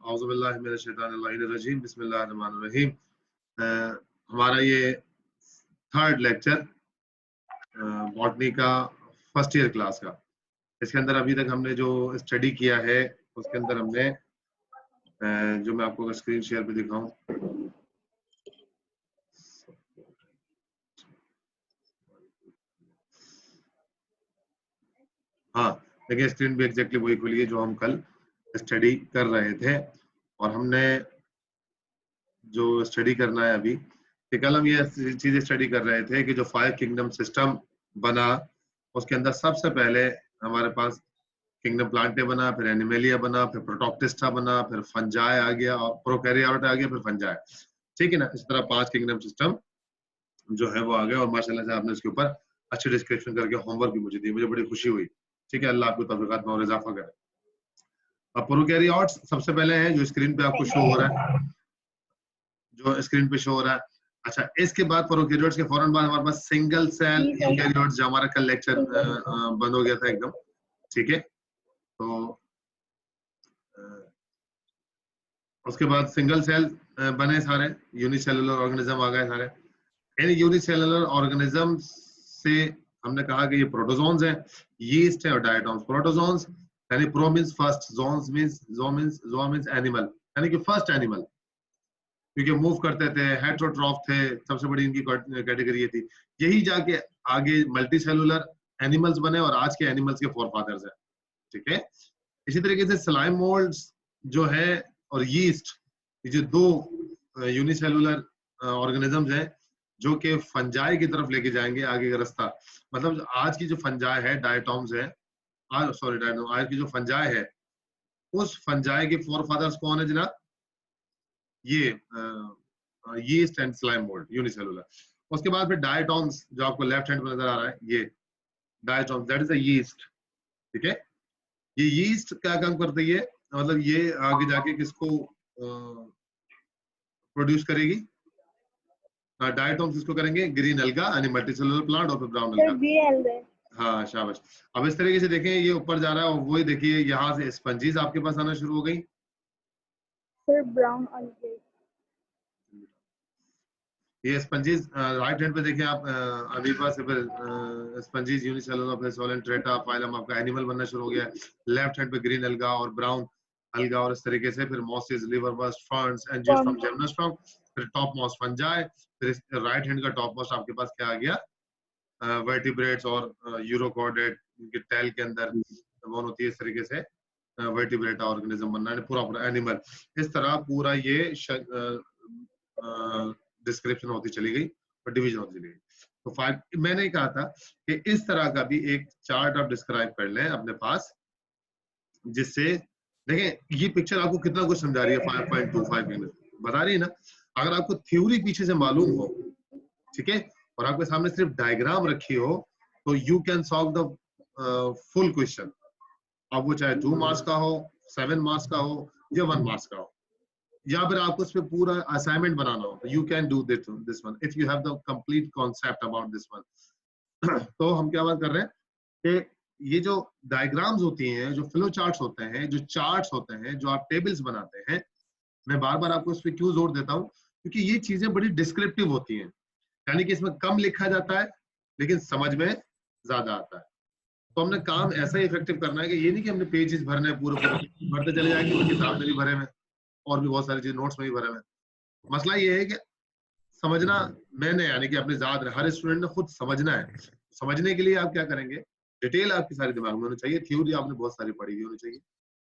औज़ुबिल्लाहिमिनश्शैतानिर्रजीम बिस्मिल्लाहिर्रहमानिर्रहीम। हमारा ये थर्ड लेक्चर बॉटनी का फर्स्ट ईयर क्लास का। इसके अंदर अभी तक हमने जो स्टडी किया है उसके अंदर हमने जो मैं आपको स्क्रीन शेयर पे दिखाऊं, हाँ देखिए स्क्रीन भी एग्जैक्टली वही खुली है जो हम कल स्टडी कर रहे थे। और हमने जो स्टडी करना है अभी कि कल हम ये चीजें स्टडी कर रहे थे कि जो 5 किंगडम सिस्टम बना उसके अंदर सबसे पहले हमारे पास किंगडम प्लांटे बना, फिर एनिमेलिया बना, फिर प्रोटोक्टिस्टा बना, फिर फंजाई आ गया और प्रोकैरियोट आ गया, फिर फंजाई। ठीक है ना, इस तरह 5 किंगडम सिस्टम जो है वो आ गया। और माशाल्लाह से आपने इसके ऊपर अच्छी डिस्क्रिप्शन करके होमवर्क भी मुझे दी, मुझे बड़ी खुशी हुई। ठीक है, अल्लाह आपको तौफीकात में और इजाफा करे। अब प्रोकैरियोट्स सबसे पहले है जो स्क्रीन पे आपको शो हो रहा है, जो स्क्रीन पे शो हो रहा है। अच्छा, इसके बाद प्रोकैरियोट्स के फौरन बाद हमारे पास सिंगल सेल यूकैरियोट्स, जो हमारा कल लेक्चर बंद हो गया था एकदम। ठीक है, तो उसके बाद सिंगल सेल बने सारे, यूनिसेलुलर ऑर्गेनिज्म आ गए सारे। इन यूनिसेलुलर ऑर्गेनिज्म से हमने कहा कि ये प्रोटोजोन्स हैं, यीस्ट है और डायटोम्स। प्रोटोजोन्स यानी pro means first, zoans means जो मींस एनिमल, यानी कि फर्स्ट एनिमल, क्योंकि मूव करते थे, हेटेरोट्रॉफ थे, सबसे बड़ी इनकी कैटेगरी ये थी। यही जाके आगे मल्टी सेलुलर एनिमल्स बने और आज के एनिमल्स के फोरफादर्स हैं। ठीक है, इसी तरीके से स्लाइम मोल्ड्स जो है और यीस्ट, ये जो दो यूनिसेलुलर ऑर्गेनिजम्स हैं जो कि फंजाई की तरफ लेके जाएंगे आगे का रास्ता। मतलब आज की जो फंजाई है, डायटोम्स है, आज की जो फंजाई है, उस फंजाई के फोरफादर्स कौन है जनाब? ये yeast and slime mould unicellular. उसके बाद फिर डायटोम्स जो आपको लेफ्ट हैंड में नजर आ रहा है, ये डायटोम्स, दैट इज अ यीस्ट। ठीक है, ये यीस्ट क्या काम करती है, मतलब ये आगे जाके किसको प्रोड्यूस करेगी? डायटोम्स किसको करेंगे? ग्रीन अलगा यानी मल्टीसेलुलर प्लांट और फिर ब्राउन अलगा। हाँ शाबाश। अब इस तरीके से देखें, ये ऊपर जा रहा है और वही देखिए यहाँ से स्पंजीज आपके पास आना शुरू हो गई। सर ब्राउन अलगे, ये स्पंजीज राइट हैंड पे देखिए आप, अमीबा से फिर स्पंजीज, यूनिसेलुलर, फिर सोलेंट्रेटा, फाइलम आपका एनिमल बनना शुरू हो गया। लेफ्ट हैंड पे ग्रीन अलगा और ब्राउन अलगा, और इस तरीके से फिर मॉसेस, लिवरबस्ट, फर्न्स, एंजियोस्पर्म, जिम्नोस्पर्म, फिर टॉप मोस्ट फंजाई। फिर राइट हैंड का टॉप मोस्ट आपके पास क्या आ गया? वर्टिब्रेट्स और यूरोकॉर्डेट, उनके टेल के अंदर बोन होती है। इस तरीके से वर्टिब्रेटा ऑर्गेनिज्म बनना है, पूरा पूरा एनिमल। इस तरह पूरा ये डिस्क्रिप्शन होती चली गई और डिवीजन होती चली गई। तो 5, मैंने कहा था कि इस तरह का भी एक चार्ट आप डिस्क्राइब कर लें अपने पास, जिससे देखें ये पिक्चर आपको कितना कुछ समझा रही है। 5.25 में बता रही है ना। अगर आपको थ्योरी पीछे से मालूम हो, ठीक है, और आपके सामने सिर्फ डायग्राम रखी हो, तो you can solve the full question. अब वो चाहे 2 मार्क्स का हो, 7 मार्क्स का हो या 1 मार्क्स का हो, या फिर आपको उस पे पूरा असाइनमेंट बनाना हो, you can do this one if you have the complete concept about this one. तो हम क्या बात कर रहे हैं कि ये जो डायग्राम्स होती हैं, जो फ्लो चार्ट्स होते हैं, जो चार्ट्स होते हैं, जो आप टेबल्स बनाते हैं, मैं बार बार आपको इस पे क्यों जोर देता हूँ, क्योंकि ये चीजें बड़ी डिस्क्रिप्टिव होती हैं। यानी कि इसमें कम लिखा जाता है लेकिन समझ में ज्यादा आता है। तो हमने काम ऐसा ही इफेक्टिव करना है कि ये नहीं कि हमने पेजेस भरने हैं, पूरे भरते चले जाएंगे, और किताब में भी भरे हुए और भी बहुत सारी चीज नोट्स में भी भरे हुए। मसला ये है कि समझना मैंने, यानी कि अपने जात हर स्टूडेंट ने खुद समझना है। समझने के लिए आप क्या करेंगे, डिटेल आपकी सारी दिमाग में होनी चाहिए, थ्योरी आपने बहुत सारी पढ़ी हुई होनी चाहिए।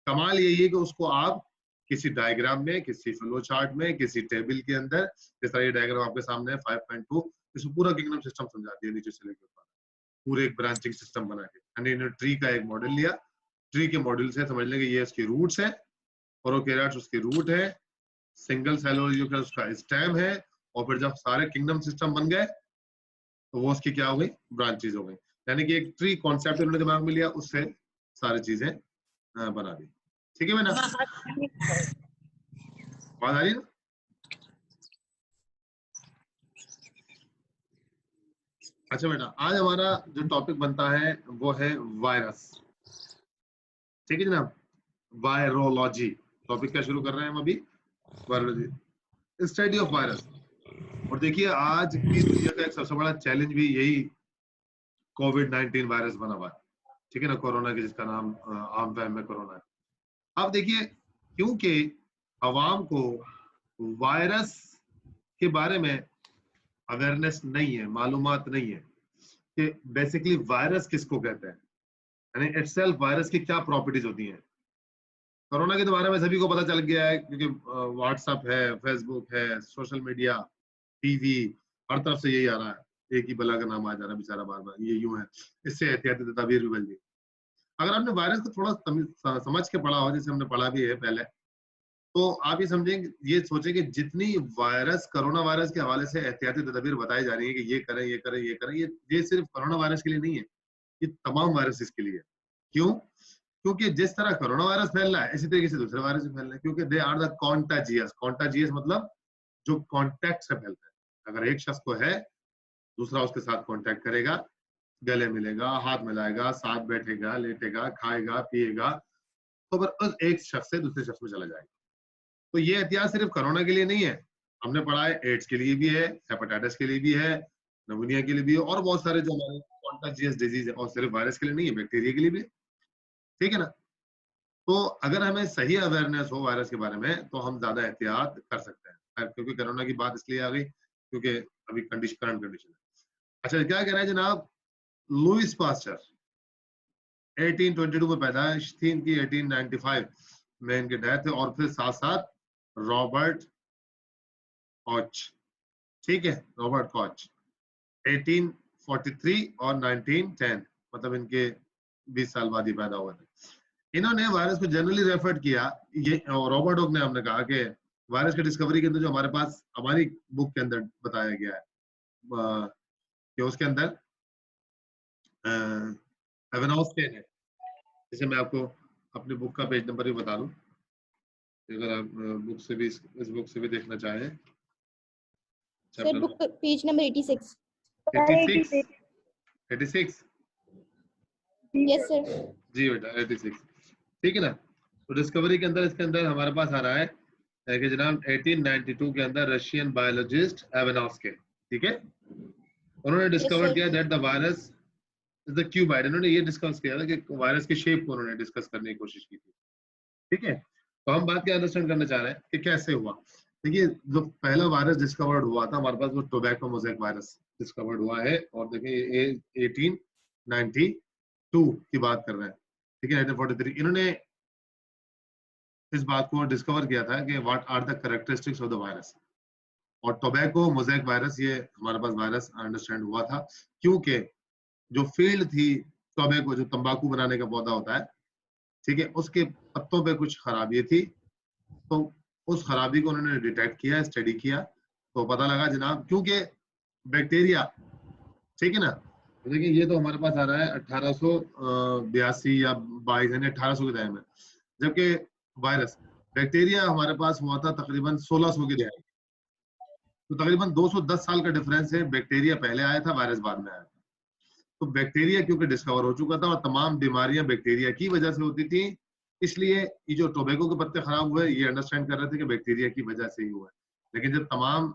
कमाल यही है कि उसको आप किसी डायग्राम में, किसी फ्लो चार्ट में, किसी टेबल के अंदर, जिस तरह ये डायग्राम आपके सामने है 5.2, इसमें पूरा किंगडम सिस्टम समझा दिया नीचे से लेकर ऊपर, पूरे एक ब्रांचिंग सिस्टम बना के। यानी इन्होंने ट्री का एक मॉडल लिया, ट्री के मॉडल से समझ लेंगे ये उसकी रूट्स है, प्रोकैरियोट्स उसकी रूट है, सिंगल सेलुलर उसका स्टेम है, और फिर जब सारे किंगडम सिस्टम बन गए तो वो उसकी क्या हो गई? ब्रांचेज हो गई। यानी कि एक ट्री कॉन्सेप्ट उन्होंने दिमाग में लिया, उससे सारी चीजें बना दी। ठीक है बेटा, बात आ रही है ना? अच्छा बेटा, आज हमारा जो टॉपिक बनता है वो है वायरस। ठीक है जनाब, वायरोलॉजी। टॉपिक क्या शुरू कर रहे हैं हम अभी? Virology, study of virus. और देखिए आज की दुनिया का एक सबसे बड़ा चैलेंज भी यही कोविड-19 वायरस बना हुआ है, ठीक है ना, कोरोना के जिसका नाम आम टाइम में कोरोना है। अब देखिए क्योंकि अवाम को वायरस के बारे में अवेयरनेस नहीं है, मालूमात नहीं है कि बेसिकली वायरस किसको कहते हैं, यानी इटसेल्फ वायरस की क्या प्रॉपर्टीज होती हैं। कोरोना के बारे में सभी को पता चल गया है क्योंकि व्हाट्सएप है, फेसबुक है, सोशल मीडिया, टीवी, हर तरफ से यही आ रहा है, एक ही बला का नाम आ जा रहा है बेचारा बार बार, ये यूं है, इससे एहतियाती तदाबीर भी बन दी। अगर आपने वायरस को थोड़ा समझ के पढ़ा हो, जैसे हमने पढ़ा भी है पहले, तो आप ये समझेंगे, ये सोचेंगे जितनी वायरस, कोरोना वायरस के हवाले से एहतियाती तदाबीर बताई जा रही है कि ये करें, ये करें, ये करें, ये सिर्फ कोरोना वायरस के लिए नहीं है, ये तमाम वायरसेस के लिए। क्यों? क्योंकि जिस तरह कोरोना वायरस फैल रहा है, इसी तरीके से दूसरे वायरस भी फैल रहे हैं, क्योंकि they are the contagious. Contagious मतलब जो कॉन्टैक्ट से फैलता है। अगर एक शख्स को है, दूसरा उसके साथ कॉन्टैक्ट करेगा, गले मिलेगा, हाथ मिलाएगा, साथ बैठेगा, लेटेगा, खाएगा, पिएगा, तो फिर उस एक शख्स से दूसरे शख्स में चला जाएगा। तो ये एहतियात सिर्फ कोरोना के लिए नहीं है, हमने पढ़ा है एड्स के लिए भी है, हेपेटाइटिस के लिए भी है, निमोनिया के लिए भी है, और बहुत सारे जो हमारे कॉन्टाजियस डिजीज है, और सिर्फ वायरस के लिए नहीं है, बैक्टीरिया के लिए भी है, ठीक है ना। तो अगर हमें सही अवेयरनेस हो वायरस के बारे में तो हम ज्यादा एहतियात कर सकते हैं, क्योंकि कोरोना की बात इसलिए आ गई क्योंकि अभी करंट कंडीशन है। अच्छा, क्या कह रहे हैं जनाब, लुइस पास्चर 1822 में पैदाइश थी इनकी, 1895 में इनके डेथ है, और फिर साथ साथ रॉबर्ट कॉच, ठीक है, रॉबर्ट कॉच 1843 और 1910, मतलब इनके 20 साल बाद ही पैदा हुए थे। इन्होंने वायरस को जनरली रेफर किया, ये रॉबर्ट डॉक ने हमने कहा कि वायरस की डिस्कवरी के अंदर जो हमारे पास हमारी बुक के अंदर बताया गया है कि उसके अंदर एवेनॉस्टेन है, जैसे मैं आपको अपनी बुक का पेज नंबर भी बता दूं, अगर आप बुक से भी इस बुक से भी देखना चाहें। Sir book page number 86। 86 yes sir जी बेटा, 86, ठीक है ना। तो डिस्कवरी के अंदर, इसके अंदर हमारे पास आ रहा है कि जनाब 1892 के अंदर रशियन बायोलॉजिस्ट एवेनॉस्के, ठीक है, उन्होंने डिस्कवर किया that the virus is the cuboid. इन्होंने ये डिस्कस किया था कि वायरस की शेप को उन्होंने डिस्कस करने की कोशिश की थी, ठीक है। तो हम बात क्या अंडरस्टैंड करना चाह रहे हैं कि कैसे हुआ। देखिए, जो पहला वायरस डिस्कवर्ड हुआ था हमारे पास, वो टोबैको मोज़ेक वायरस डिस्कवर्ड हुआ है, और देखिए 1892 की बात कर रहे हैं, ठीक है, 1943 इन्होंने इस बात को डिस्कवर किया था कि what are the characteristics of the virus. और टोबैको मोज़ेक वायरस, ये हमारे पास वायरस अंडरस्टैंड हुआ था क्योंकि जो फील्ड थी टोबैको, जो तंबाकू बनाने का पौधा होता है, ठीक है, उसके पत्तों पे कुछ खराबी थी, तो उस खराबी को उन्होंने डिटेक्ट किया, स्टडी किया, तो पता लगा जनाब, क्योंकि बैक्टीरिया, ठीक है ना, तो देखिए ये तो हमारे पास आ रहा है 1882 या 22 यानी 1800 के टाइम में, जबकि वायरस, बैक्टीरिया हमारे पास हुआ था तकरीबन 1600 के दहाई, तो तकरीबन 210 साल का डिफरेंस है, बैक्टीरिया पहले आया था, वायरस बाद में आया था। तो बैक्टीरिया क्योंकि डिस्कवर हो चुका था और तमाम बीमारियां बैक्टीरिया की वजह से होती थी, इसलिए ये जो टोबैको के पत्ते खराब हुए, ये अंडरस्टैंड कर रहे थे कि बैक्टीरिया की वजह से ही हुआ है। लेकिन जब तमाम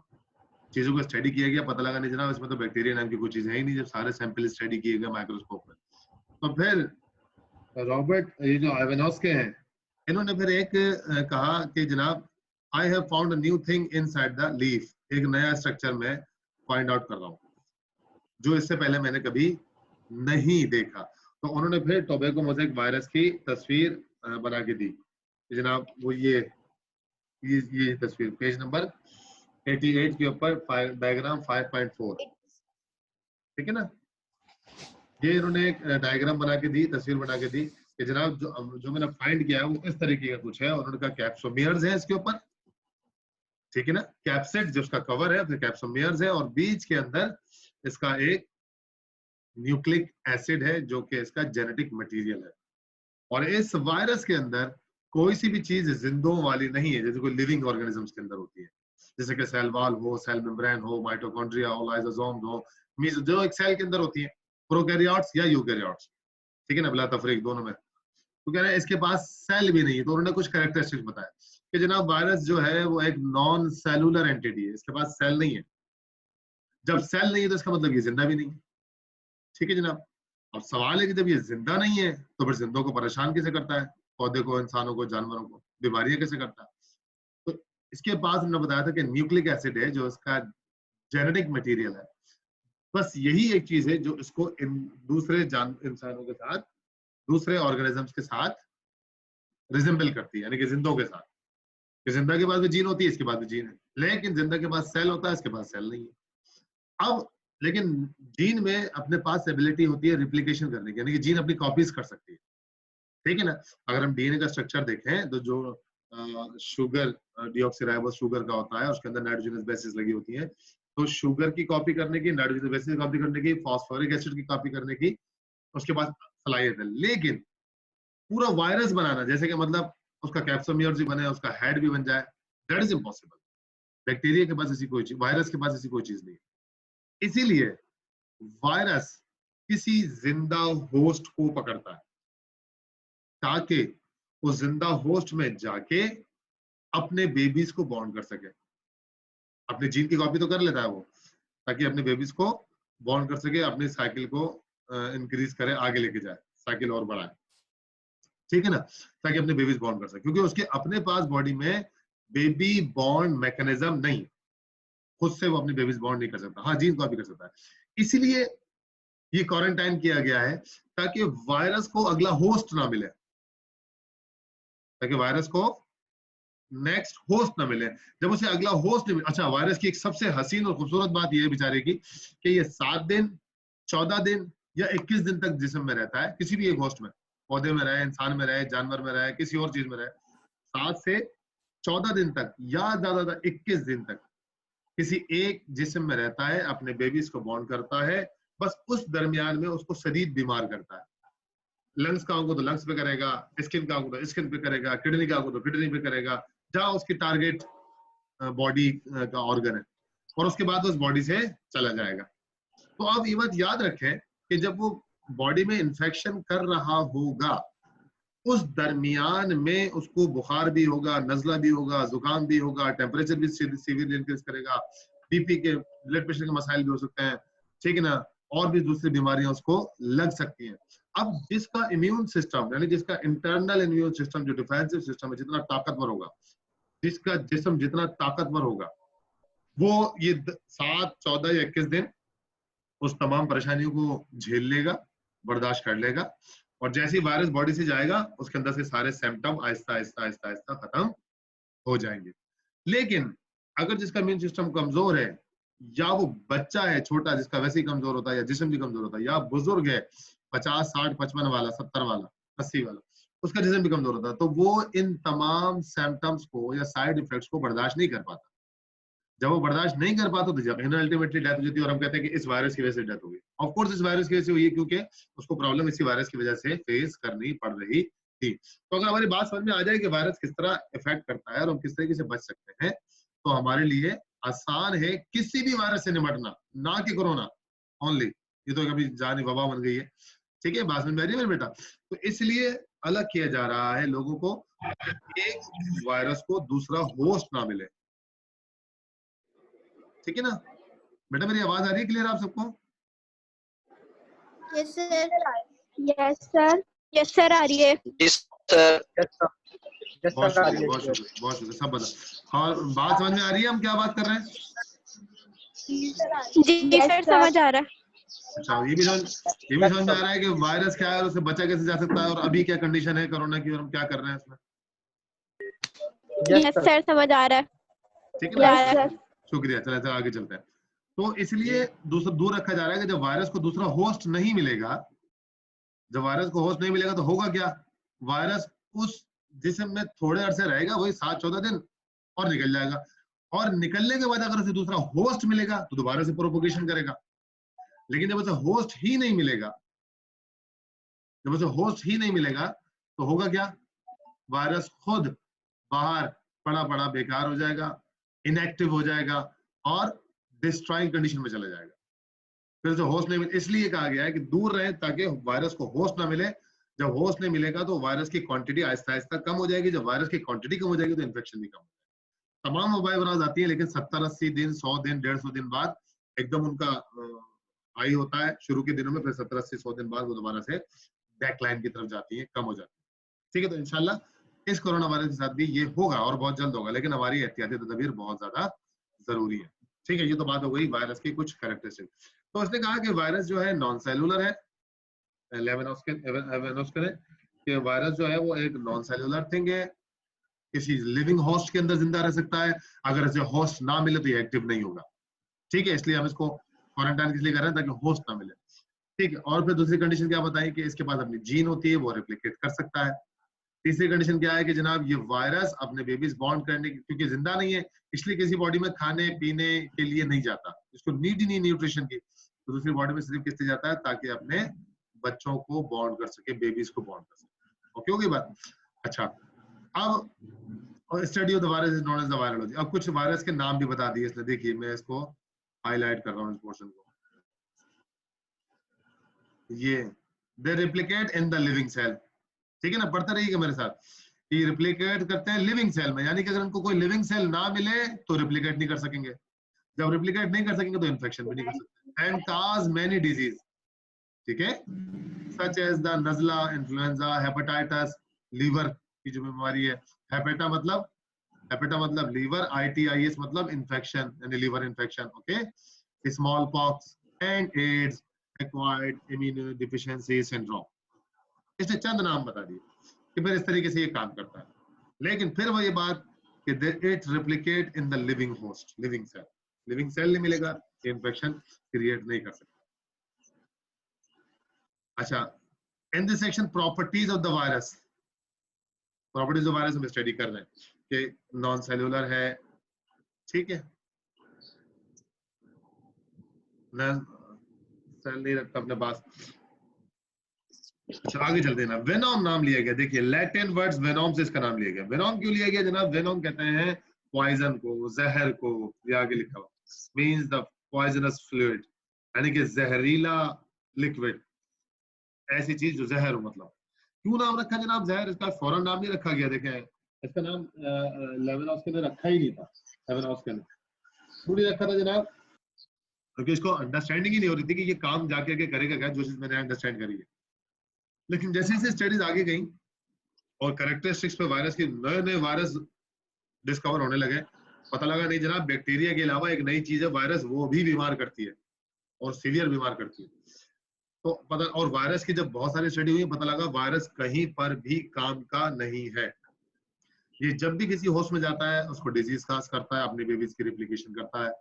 चीजों को स्टडी किया गया, पता लगा नहीं जनाब इसमें तो बैक्टीरिया नाम की कोई चीज है ही नहीं, जब सारे सैंपल स्टडी किए गए माइक्रोस्कोप में। तो फिर रॉबर्ट, ये जो एवेनॉस्के हैं, इन्होंने फिर एक कहा कि जनाब I have found a new thing inside the leaf, एक नया स्ट्रक्चर में फाइंड आउट कर रहा हूँ जो इससे पहले मैंने कभी नहीं देखा। तो उन्होंने फिर टोबैको मोज़ेक वायरस की तस्वीर बना के दी जनाब, वो ये तस्वीर पेज नंबर 88 के ऊपर डायग्राम 5.4, ठीक है ना। ये इन्होंने एक डायग्राम बना के दी, तस्वीर बना के दी कि जनाब जो मैंने फाइंड किया है वो इस तरीके का कुछ है, और उन्होंने कहा कैप्सोमियर्स है इसके ऊपर, ठीक है ना, कैप्सिड जो उसका कवर है, फिर कैप्सोमियर्स है, और बीच के अंदर इसका एक न्यूक्लिक एसिड है जो कि इसका जेनेटिक मटेरियल है। और इस वायरस के अंदर कोई सी भी चीज जिंदों वाली नहीं है, जैसे कोई लिविंग ऑर्गेनिजम्स के अंदर होती है, जैसे कि सेल वॉल हो, सेल मेम्ब्रेन हो, माइटोकॉन्ड्रिया हो, लाइसोसोम हो, जो एक सेल के अंदर होती है, प्रोकैरियोट्स या यूकैरियोट्स, ठीक है ना, बिला तफरीक दोनों में। तो कह रहे हैं इसके पास सेल भी नहीं है। तो उन्होंने कुछ कैरेक्टरिस्टिक्स बताया कि जनाब वायरस जो है वो एक नॉन सेलुलर एंटिटी है, इसके पास सेल नहीं है। जब सेल नहीं है तो इसका मतलब ये जिंदा भी नहीं है। ठीक है जनाब। अब सवाल है कि जब ये जिंदा नहीं है तो फिर जिंदों को परेशान कैसे करता है, पौधे को, इंसानों को, जानवरों को, बीमारियां कैसे करता है। तो इसके पास हमने बताया था कि न्यूक्लिक एसिड है जो इसका जेनेटिक मटेरियल है। बस यही एक चीज है जो इसको इन दूसरे इंसानों के साथ, दूसरे ऑर्गेनिजम्स के साथ रिजेंबल करती है, यानी कि जिंदों के साथ। कि जिंदा के पास भी जीन होती है, इसके पास भी जीन है, लेकिन जिंदा के पास सेल होता है, इसके पास सेल नहीं है। अब लेकिन जीन में अपने पास एबिलिटी होती है रिप्लिकेशन करने की, यानी कि जीन अपनी कॉपीज कर सकती है। ठीक है ना। अगर हम डीएनए का स्ट्रक्चर देखें तो जो शुगर डीऑक्सीराइबोस शुगर का होता है, उसके अंदर नाइट्रोजनस बेसिस लगी होती है। तो शुगर की कॉपी करने की, नाइट्रोजनस बेसिस कॉपी करने की, फास्फोरिक एसिड की कॉपी करने की उसके पास सलाहियत है। लेकिन पूरा वायरस बनाना, जैसे कि मतलब उसका कैप्सोमियर भी बने, उसका हेड भी बन जाए, दैट इज इम्पॉसिबल। बैक्टीरिया के पास ऐसी कोई चीज, वायरस के पास ऐसी कोई चीज नहीं है। इसीलिए वायरस किसी जिंदा होस्ट को पकड़ता है ताकि वो जिंदा होस्ट में जाके अपने बेबीज को बॉन्ड कर सके। अपने जीन की कॉपी तो कर लेता है वो, ताकि अपने बेबीज को बॉन्ड कर सके, अपनी साइकिल को इंक्रीज करे, आगे लेके जाए, साइकिल और बढ़ाए। ठीक है ना। ताकि अपने बेबीज बॉन्ड कर सके, क्योंकि उसके अपने पास बॉडी में बेबी बॉन्ड मैकेनिज्म नहीं, खुद से वो अपने बेबीज बॉन्ड नहीं कर सकता। हाँ, जीन कॉपी कर सकता है। इसीलिए ये क्वारंटाइन किया गया है ताकि वायरस को अगला होस्ट ना मिले, ताकि वायरस को नेक्स्ट होस्ट ना मिले। जब उसे अगला होस्ट नहीं मिले, अच्छा वायरस की एक सबसे हसीन और खूबसूरत बात यह है बेचारे की कि ये 7 दिन, 14 दिन या 21 दिन तक जिस्म में रहता है, किसी भी एक होस्ट में, पौधे में रहे, इंसान में रहे, जानवर में रहे, किसी और चीज में रहे, 7 से 14 दिन तक या ज्यादा 21 दिन तक किसी एक जिस्म में रहता है, अपने बेबीज को बॉन्ड करता है। बस उस दरमियान में उसको शदीद बीमार करता है। लंग्स का होगा तो लंग्स पे करेगा, स्किन का होगा तो स्किन पे करेगा, किडनी का होगा तो किडनी पे करेगा, जहां उसकी टारगेट बॉडी का ऑर्गन है, और उसके बाद उस बॉडी से चला जाएगा। तो अब ये बात याद रखें कि जब वो बॉडी में इंफेक्शन कर रहा होगा, उस दरमियान में उसको बुखार भी होगा, नजला भी होगा, जुकाम भी होगा, टेम्परेचर भी सीवियरली इंक्रीज करेगा, बीपी के, ब्लड प्रेशर के मसाइल भी हो सकते हैं। ठीक है ना। और भी दूसरी बीमारियां उसको लग सकती हैं। अब जिसका इम्यून सिस्टम, यानी जिसका इंटरनल इम्यून सिस्टम, जो डिफेंसिव सिस्टम है, जितना ताकतवर होगा, जिसका जिस्म जितना ताकतवर होगा, वो ये 7, 14 या 21 दिन उस तमाम परेशानियों को झेल लेगा, बर्दाश्त कर लेगा, और जैसे ही वायरस बॉडी से जाएगा उसके अंदर से सारे सिम्टम आहिस्ता आहिस्ता आहिस्ता आहिस्ता खत्म हो जाएंगे। लेकिन अगर जिसका इम्यून सिस्टम कमजोर है, या वो बच्चा है छोटा जिसका वैसे ही कमजोर होता है, या जिस्म भी कमजोर होता है, या बुजुर्ग है 50, 60, 55 वाला, 70 वाला, 80 वाला, उसका जिस्म भी कमजोर होता है, तो वो इन तमाम सिम्टम्स को या साइड इफेक्ट्स को बर्दाश्त नहीं कर पाता। जब वो बर्दाश्त नहीं कर पाता तो यकीनन अल्टीमेटली डेथ हो जाती है, और हम कहते हैं कि इस वायरस की वजह से डेथ हो गई। ऑफ कोर्स इस वायरस की वजह से हुई है, क्योंकि उसको प्रॉब्लम इसी वायरस की वजह से फेस करनी पड़ रही थी। तो अगर हमारी बात समझ में आ जाए कि वायरस किस तरह इफेक्ट करता है और हम किस तरीके से बच सकते हैं, तो हमारे लिए आसान है किसी भी वायरस से निपटना, ना कि कोरोना ओनली। ये तो कभी जानी वबा बन गई है। ठीक है, बात समझ में आ रही है मेरे बेटा। तो इसलिए अलग किया जा रहा है लोगों को, एक वायरस को दूसरा होस्ट ना मिले। ठीक है ना बेटा, मेरी आवाज आ रही है क्लियर आप सबको? Yes sir. Yes sir. Yes sir, आ रही है। बहुत शुक्रिया, बहुत शुक्रिया, बहुत शुक्रिया, सब बता। और बात समझ में आ रही है हम क्या बात कर रहे हैं? जी सर, समझ आ रहा है। अच्छा, ये भी समझ में आ रहा है कि वायरस क्या है और उससे बचा कैसे जा सकता है, और अभी क्या कंडीशन है कोरोना की, और हम क्या कर रहे हैं इसमें। यस सर, समझ आ रहा है। ठीक है ना, शुक्रिया। चलो आगे चलते हैं। तो इसलिए दूर रखा जा रहा है कि जब वायरस को दूसरा होस्ट नहीं मिलेगा, जब वायरस को होस्ट नहीं मिलेगा तो होगा क्या, वायरस उस जिस्म में थोड़े अरसे रहेगा, वही 7-14 दिन, और निकल जाएगा। और निकलने के बाद अगर उसे दूसरा होस्ट मिलेगा तो दोबारा से प्रोपोगेशन करेगा। लेकिन जब उसे होस्ट ही नहीं मिलेगा, जब उसे होस्ट ही नहीं मिलेगा तो होगा क्या, वायरस खुद बाहर पड़ा पड़ा बेकार हो जाएगा, इनएक्टिव हो जाएगा, और डिस्ट्रॉइंग कंडीशन में चला जाएगा। फिर उसे होस्ट नहीं मिले, इसलिए कहा गया है कि दूर रहे ताकि वायरस को होस्ट ना मिले। जब होस्ट नहीं मिलेगा तो वायरस की क्वांटिटी आहिस्ता आहिस्ता कम हो जाएगी, जब वायरस की क्वांटिटी कम हो जाएगी तो इन्फेक्शन भी कम हो जाएगा। तमाम वबाएं अमराज आती है, लेकिन 70-80 दिन, 100 दिन, 150 दिन बाद एकदम उनका हाई होता है शुरू के दिनों में, फिर 70-80-100 दिन बाद वो दोबारा से बैकलाइन की तरफ जाती है, कम हो जाती है। ठीक है, तो इंशाल्लाह इस कोरोना वायरस के साथ भी ये होगा और बहुत जल्द होगा, लेकिन हमारी एहतियाती तदबीर बहुत ज्यादा जरूरी है। ठीक है, ये तो बात हो गई वायरस की कुछ कैरेक्टरिस्टिक। तो उसने कहा कि वायरस जो है नॉन सेलुलर है, लेवेनोस्के ने कि वायरस जो है वो एक नॉन सेलुलर थिंग है, किसी लिविंग होस्ट के अंदर जिंदा रह सकता है, अगर ऐसे होस्ट ना मिले तो ये एक्टिव नहीं होगा। ठीक है, इसलिए हम इसको क्वारंटाइन इसलिए कर रहे हैं ताकि होस्ट ना मिले। ठीक है, और फिर दूसरी कंडीशन क्या बताई कि इसके पास अपनी जीन होती है, वो रेप्लिकेट कर सकता है। तीसरी कंडीशन क्या है कि जनाब ये वायरस अपने बेबीज बॉन्ड करने की, क्योंकि जिंदा नहीं है इसलिए किसी बॉडी में खाने पीने के लिए नहीं जाता, इसको नीड ही नहीं न्यूट्रिशन की, तो दूसरी बॉडी में सिर्फ किस लिए जाता है, ताकि अपने बच्चों को बॉन्ड कर सके, बेबीज को बॉन्ड कर सके। ओके, होगी बात। अच्छा, अब study of the virus is known as the virology. अब कुछ वायरस के नाम भी बता दिए इसने, देखिए मैं इसको हाईलाइट कर रहा हूँ इस पोर्शन को। ये they replicate in the living cell, ठीक है ना, पढ़ते रहिएगा मेरे साथ। ये रिप्लिकेट करते हैं लिविंग सेल में, यानी कि अगर उनको कोई लिविंग सेल ना मिले तो रिप्लिकेट नहीं कर सकेंगे, जब रिप्लिकेट नहीं कर सकेंगे तो इन्फेक्शन भी नहीं कर सकते, एंड काज मेनी डिजीज। ठीक है, सच एज द नजला, इन्फ्लुएंजा, हेपेटाइटिस, लीवर की जो बीमारी है, हेपेटा मतलब लीवर, ITIS मतलब इन्फेक्शन यानी liver infection. Okay, smallpox and AIDS, acquired immunodeficiency syndrome. इसने चंद नाम बता दिए कि फिर इस तरीके से ये काम करता है, लेकिन फिर वही बात कि it replicate in the living host, living cell नहीं मिलेगा, इन्फेक्शन क्रिएट नहीं कर सकता। अच्छा, in this section properties of the virus, properties of virus हम स्टडी कर रहे हैं कि नॉन सेलुलर है, ठीक है, सेल नहीं रखता अपने पास। अच्छा, आगे चलते हैं ना, वेनोम नाम लिया गया, देखिए लैटिन वर्ड्स वेनोम से इसका नाम लिया गया। वेनोम क्यों लिया गया जनाब? वेनोम कहते हैं पॉइजन को, जहर को, ये आगे लिखा हुआ, मींस द पॉइजनस फ्लूइड, यानी कि जहरीला लिक्विड, ऐसी चीज जो जहर हो। मतलब क्यों नाम रखा जनाब जहर? इसका फौरन नाम नहीं रखा गया, देखें इसका नाम लेवेनोस्के ने रखा ही नहीं था, लेवेनोस्के ने थोड़ी रखा था जनाब, क्योंकि इसको अंडरस्टैंडिंग ही नहीं हो रही थी कि ये काम जाके आगे करेगा क्या, जो चीज मैंने अंडरस्टैंड करी है। लेकिन जैसे जैसे स्टडीज आगे गई और कैरेक्टरिस्टिक्स पे वायरस के नए नए वायरस डिस्कवर होने लगे, पता लगा नहीं जनाब बैक्टीरिया के अलावा एक नई चीज है वायरस, वो भी बीमार करती है और सीवियर बीमार करती है। तो पता, और वायरस की जब बहुत सारी स्टडी हुई पता लगा वायरस कहीं पर भी काम का नहीं है। ये जब भी किसी होस्ट में जाता है उसको डिजीज काज करता है, अपने बेबीज की रिप्लिकेशन करता है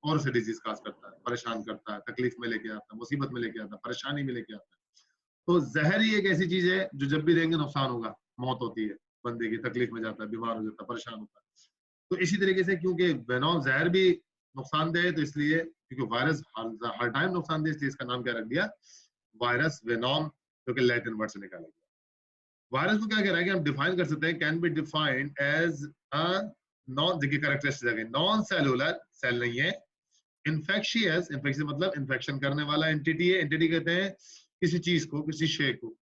और उसे डिजीज काज करता है, परेशान करता है, तकलीफ में लेके आता है, मुसीबत में लेके आता है, परेशानी में लेके आता है। तो जहर ही एक ऐसी चीज है जो जब भी देंगे नुकसान होगा, मौत होती है बंदे की, तकलीफ में जाता है, बीमार हो जाता है, परेशान होता है। तो इसी तरीके से क्योंकि वेनोम जहर भी नुकसानदेह है, तो इसलिए क्योंकि वायरस हर टाइम नुकसानदेह, इसलिए इसका नाम क्या रख दिया, वायरस वेनोम, जो कि लैटिन वर्ड से निकाला गया। वायरस को क्या कह रहा है कि हम डिफाइन कर सकते हैं, can be defined as a non, देखिए कैरेक्टरिस्टिक है, नॉन सेलुलर, सेल नहीं है, इन्फेक्शियस, इन्फेक्शियस मतलब इन्फेक्शन करने वाला एंटिटी है, एंटिटी कहते हैं किसी चीज को, किसी शे को,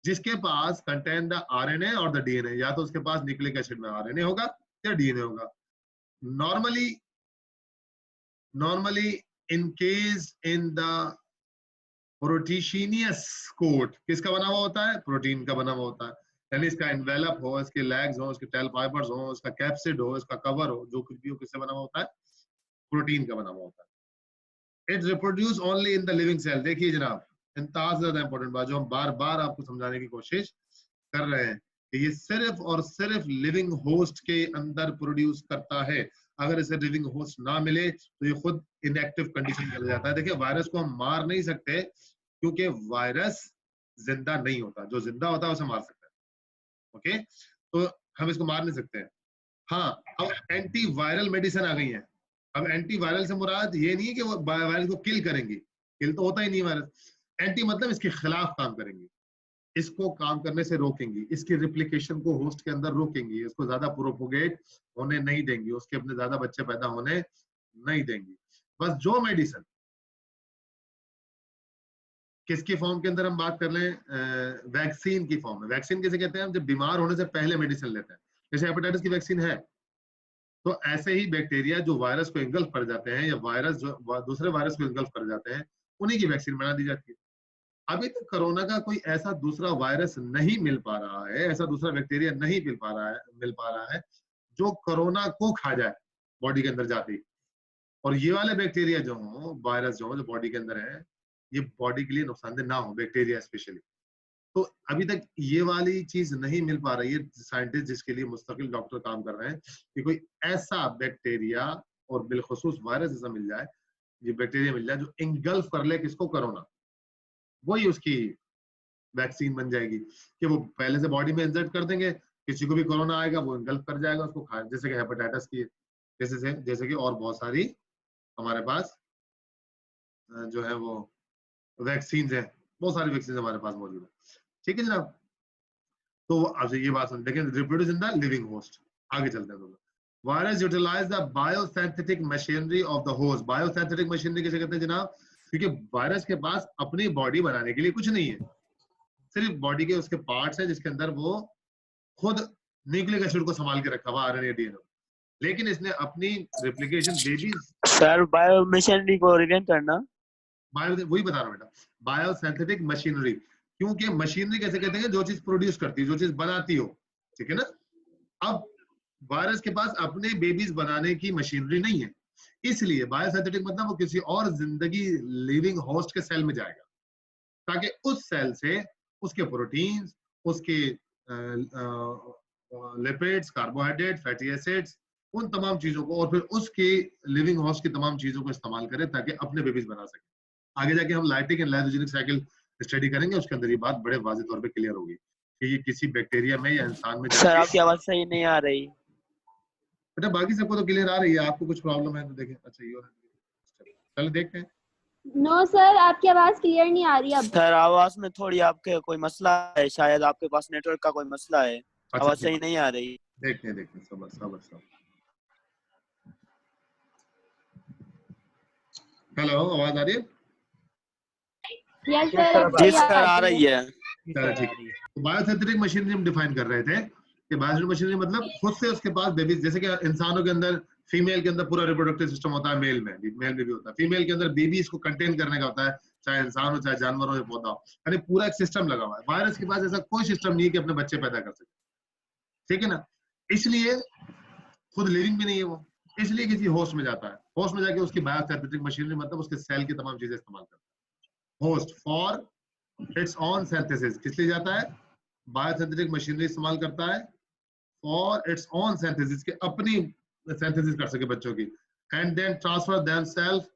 जिसके पास कंटेन द RNA और द DNA, या तो उसके पास न्यूक्लिक एसिड में RNA होगा या DNA होगा। नॉर्मली इनकेज इन द प्रोटीशिनियस कोट, किसका बना हुआ होता है? प्रोटीन का बना हुआ होता है, यानी इसका एनवेलप हो, इसके लेग्स हो, इसके टेल फाइबर्स हो, इसका कैप्सिड हो, इसका कवर हो, जो कुछ भी हो, किससे बना हुआ होता है? प्रोटीन का बना हुआ होता है। It reproduce only in the living cell. देखिए जनाब, इंतहाई ज्यादा इंपॉर्टेंट बात जो हम बार बार आपको समझाने की कोशिश कर रहे हैं कि ये सिर्फ और सिर्फ लिविंग होस्ट के अंदर प्रोड्यूस करता है। अगर इसे लिविंग होस्ट ना मिले तो ये खुद इनएक्टिव कंडीशन चला जाता है। देखिए वायरस को हम मार नहीं सकते क्योंकि वायरस जिंदा नहीं होता, जो जिंदा होता है उसे मार सकते हैं। ओके, तो हम इसको मार नहीं सकते हैं। हाँ, अब एंटी वायरल मेडिसिन आ गई है। अब एंटी वायरल से मुराद ये नहीं है कि वो वायरस को किल करेंगी, किल तो होता ही नहीं वायरस। एंटी मतलब इसके खिलाफ काम करेंगी, इसको काम करने से रोकेंगी, इसकी रिप्लिकेशन को होस्ट के अंदर रोकेंगी, इसको ज्यादा प्रोपोगेट होने नहीं देंगी, उसके अपने ज्यादा बच्चे पैदा होने नहीं देंगी। बस जो मेडिसिन किसकी फॉर्म के अंदर हम बात कर लें, वैक्सीन की फॉर्म में। वैक्सीन किसे कहते हैं, हम जब बीमार होने से पहले मेडिसिन लेते हैं, जैसे हेपेटाइटिस की वैक्सीन है, तो ऐसे ही बैक्टीरिया जो वायरस को इंगल्फ कर जाते हैं या वायरस जो दूसरे वायरस को इंगल्फ कर जाते हैं, उन्हीं की वैक्सीन बना दी जाती है। अभी तक कोरोना का कोई ऐसा दूसरा वायरस नहीं मिल पा रहा है, ऐसा दूसरा बैक्टीरिया नहीं मिल पा रहा है जो कोरोना को खा जाए बॉडी के अंदर जाते ही। और ये वाले बैक्टीरिया जो हो, वायरस जो बॉडी के अंदर है, ये बॉडी के लिए नुकसानदेह ना हो, बैक्टीरिया स्पेशली। तो अभी तक ये वाली चीज नहीं मिल पा रही है साइंटिस्ट जिसके लिए मुस्तकिल डॉक्टर काम कर रहे हैं कि कोई ऐसा बैक्टीरिया और बिलखुसूस वायरस ऐसा मिल जाए, ये बैक्टीरिया मिल जाए जो इंगल्फ कर ले किसको, कोरोना। वही उसकी वैक्सीन बन जाएगी कि वो पहले से बॉडी में इंसर्ट कर देंगे, किसी को भी कोरोना आएगा वो इंगल्फ कर जाएगा उसको, खा, जैसे कि हेपेटाइटिस की, जैसे कि और बहुत सारी हमारे पास जो है वो वैक्सीन है, बहुत सारी वैक्सीन हमारे पास मौजूद है। ठीक है जनाब, तो आपसे ये बात सुन, लेकिन reproduce in the living host. आगे चलते हैं दोस्तों। Virus utilize the biosynthetic machinery of the host. Biosynthetic machinery किसे कहते हैं जनाब, क्योंकि वायरस के पास अपनी बॉडी बनाने के लिए कुछ नहीं है, सिर्फ बॉडी के उसके पार्ट्स हैं जिसके अंदर वो खुद न्यूक्लिक एसिड को संभाल के रखा हुआ, आरएनए डीएनए। लेकिन इसने अपनी replication babies, sir bio machinery को रिलेट करना, बायो, वही बता रहा हूँ बेटा, बायोसिंथेटिक मशीनरी। क्योंकि मशीनरी कैसे कहते हैं, जो चीज प्रोड्यूस करती है, जो चीज बनाती हो, ठीक है ना। अब वायरस के पास अपने बेबीज बनाने की मशीनरी नहीं है, इसलिए बायोसिंथेटिक मतलब वो किसी और जिंदगी लिविंग होस्ट के सेल में जाएगा, ताकि उस सेल से उसके प्रोटीन्स, उसके लिपिड्स, कार्बोहाइड्रेट, फैटी एसिड्स, उन तमाम चीजों को, और फिर उसके लिविंग होस्ट की तमाम चीजों को इस्तेमाल करें ताकि अपने बेबीज बना सके। आगे जाके हम lytic and lysogenic cycle study करेंगे, उसके अंदर ये बात बड़े वाज़ेह तौर पे क्लियर होगी कि ये किसी बैक्टीरिया में या इंसान में। सर आपकी आवाज सही नहीं आ रही बेटा बाकी सबको तो क्लियर आ रही है, आपको कुछ प्रॉब्लम है तो देखें। अच्छा ये चलो देखते हैं। नो सर, आपकी आवाज क्लियर नहीं आ रही अब। सर आवाज में थोड़ी आपके कोई मसला है, शायद आपके पास नेटवर्क का कोई मसला है, आवाज सही नहीं आ रही। देखते हैं सबर सबर सबर। हेलो, आवाज आ रही है? यस सर, जी सर आ रही है। चलो ठीक है। तो बायोसिंथेटिक मशीनरी हम डिफाइन कर रहे थे कि बायोसिंथेटिक मशीनरी मतलब खुद से उसके पास बेबीज, जैसे कि इंसानों के अंदर फीमेल के अंदर पूरा रिप्रोडक्टिव सिस्टम होता है, मेल में भी होता है, फीमेल के अंदर बेबीज को कंटेन करने का होता है, चाहे इंसान हो चाहे जानवर हो या पौधा हो, यानी पूरा एक सिस्टम लगा हुआ है। वायरस के पास ऐसा कोई सिस्टम नहीं है कि अपने बच्चे पैदा कर सके, ठीक है ना। इसलिए खुद लिविंग भी नहीं है वो, इसलिए किसी होस्ट में जाता है, होस्ट में जाके उसकी बायोसिंथेटिक मशीनरी मतलब उसके सेल की तमाम चीजें इस्तेमाल करता है। Host for its on synthesis, किस लिए जाता है, बायोसिंथेटिक मशीनरी इस्तेमाल करता है फॉर इट्स ऑन सिंथेसिस, के अपनी सिंथेसिस कर सके बच्चों की, and then transfer themselves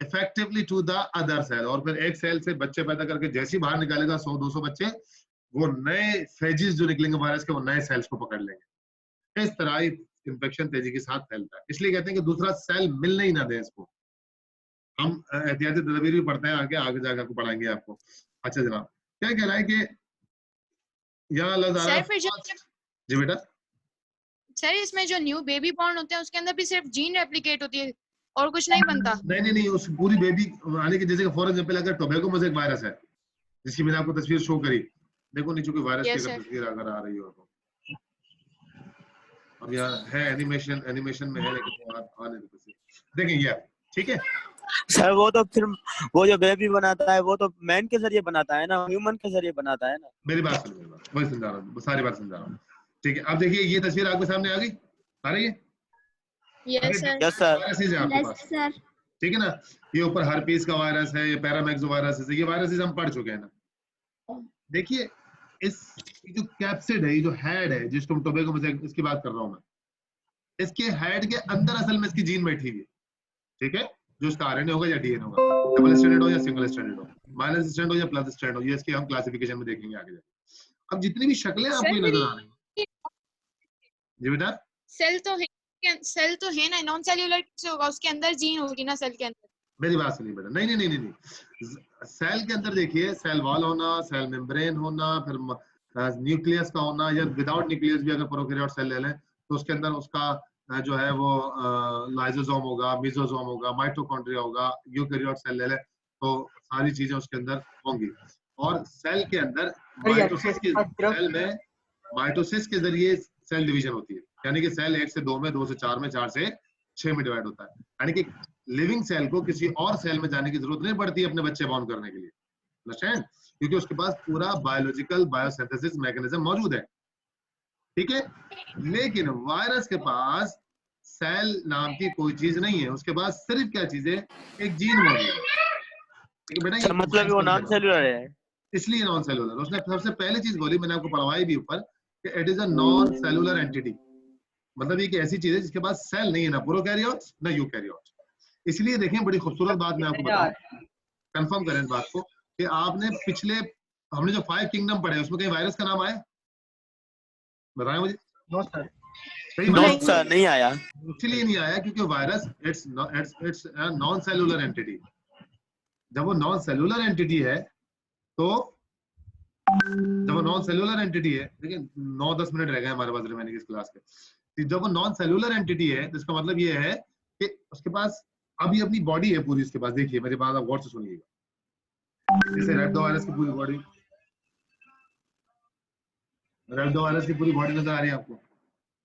effectively to the other cell, और फिर एक सेल से बच्चे पैदा करके जैसे ही बाहर निकालेगा 100-200 बच्चे, वो नए फेजेस जो निकलेंगे वायरस के, वो नए सेल्स को पकड़ लेंगे। इस तरह इंफेक्शन तेजी के साथ फैलता है, इसलिए कहते हैं कि दूसरा सेल मिलने ही ना दे इसको। हम एहतियाती तदबीर भी पढ़ते हैं, आगे जाकर आपको पढ़ाएंगे आपको। अच्छा जनाब, क्या कह रहा है कि यहाँ जी बेटा, सर इसमें जो न्यू बेबी बॉर्न होते हैं उसके अंदर भी सिर्फ जीन रेप्लिकेट होती है और कुछ नहीं बनता? नहीं, उस पूरी बेबी आने की, जैसे फॉर एग्जांपल अगर टोबैको मोज़ेक वायरस है, जिसकी मैंने आपको तस्वीर शो करी, देखो नीचे कोई वायरस की अगर तस्वीर अगर आ रही हो तो, अब यहाँ है एनिमेशन में है, लेकिन आने दो तस्वीर, देखें ये, ठीक है सर। वो तो फिर वो जो बेबी बनाता है वो तो मैन के जरिए बनाता है ना, ह्यूमन के जरिए बनाता है ना। मेरी बात सुनो, वही समझा रहा हूँ, सारी बात समझा रहा हूँ, ठीक है। अब देखिए ये तस्वीर आपके सामने आ गई, आ रही है? Yes sir. Yes sir. Viruses है आपके पास, ठीक है ना। ये ऊपर हर्पीस का वायरस है, ये पैरामैक्सो वायरस है, ये वायरसेस हम पढ़ चुके हैं ना। देखिए इस जो कैप्सिड है, ये जो हेड है, जिसको टोबैको मोज़ेक इसकी बात कर रहा हूँ मैं, इसके हेड के अंदर असल में इसकी जीन बैठी हुई है, ठीक है, जो इसका आरएनए होगा या डीएनए होगा, डबल स्ट्रैंडेड हो या सिंगल स्ट्रैंडेड हो, माइनस स्ट्रैंड हो या प्लस स्ट्रैंड हो, ये इसकी हम क्लासिफिकेशन में देखेंगे आगे जाके। अब जितनी भी शक्लें आपको नजर आ रही हैं, जी बेटा, सेल तो है ना, नॉन सेल्यूलर से होगा, उसके अंदर जीन होगी ना सेल के अंदर। मेरी बात सुनिए बेटा, नहीं, सेल के अंदर देखिए, सेल वॉल होना, सेल मेम्ब्रेन होना, फिर न्यूक्लियस का होना, या विदाउट न्यूक्लियस भी अगर प्रोकैरियोट सेल ले लें तो उसके अंदर उसका जो है वो लाइसोसोम होगा, मेसोसोम होगा, माइटोकॉन्ड्रिया होगा, यूकैरियोट सेल ले लें तो सारी चीजें उसके अंदर होंगी। और सेल के अंदर माइटोसिस के सेल में माइटोसिस के जरिए सेल डिवीजन होती है, यानी कि सेल 1 से 2 में, 2 से 4 में, 4 से 6 में डिवाइड होता है। यानी कि लिविंग सेल को किसी और सेल में जाने की जरूरत नहीं पड़ती है अपने बच्चे बॉर्न करने के लिए, अंडरस्टैंड, क्योंकि उसके पास पूरा बायोलॉजिकल बायोसिंथेसिस मैकेनिज्म मौजूद है, ठीक है। लेकिन वायरस के पास सेल नाम की कोई चीज नहीं है, उसके पास सिर्फ क्या चीज है, एक जीन मौजूद है, ठीक है बेटा। मतलब वो नॉन सेलुलर है, इसलिए नॉन सेलुलर। उसने सबसे पहले चीज बोली, मैंने आपको पढ़वाई भी ऊपर, कि it is a non cellular entity, मतलब ये एक ऐसी चीज है जिसके पास सेल नहीं है, ना प्रोकैरियोट्स ना यूकैरियोट्स। इसलिए देखें, बड़ी खूबसूरत बात मैं आपको बताऊं, कंफर्म करें इस बात को, कि आपने पिछले हमने जो 5 किंगडम पढ़े उसमें कहीं वायरस का नाम आया, बताएं मुझे। नो सर, सर नहीं आया। इसलिए नहीं आया क्योंकि virus it's non cellular entity. जब वो नॉन सेलुलर एंटिटी है तो जब वो नॉन सेलुलर एंटिटी है, देखिए 9-10 मिनट रह गए हमारे पास रिमेनिंग इस क्लास के। जब वो नॉन सेलुलर एंटिटी है तो इसका मतलब ये है कि उसके पास अभी अपनी बॉडी है पूरी, उसके पास, देखिए मेरी बात आप गौर से सुनिएगा। जैसे रेबडो वायरस की पूरी बॉडी, रेबडो वायरस की पूरी बॉडी नजर आ रही है आपको,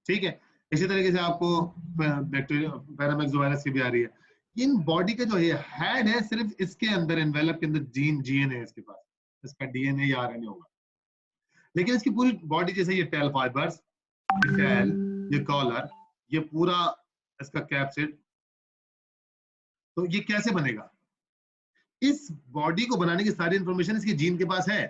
ठीक है। इसी तरीके से आपको बैक्टीरिया पैरामेक्सोवायरस की भी आ रही है। इन बॉडी का जो ये हेड है, सिर्फ इसके अंदर एनवेलप के अंदर जीन है इसके पास, इसका डीएनए या आरएनए होगा। लेकिन इसकी पूरी बॉडी, जैसे ये टेल फाइबर्स, टेल, ये कॉलर, ये पूरा इसका कैप्सिड, तो ये कैसे बनेगा? इस बॉडी को बनाने की सारी इंफॉर्मेशन इसके जीन के पास है,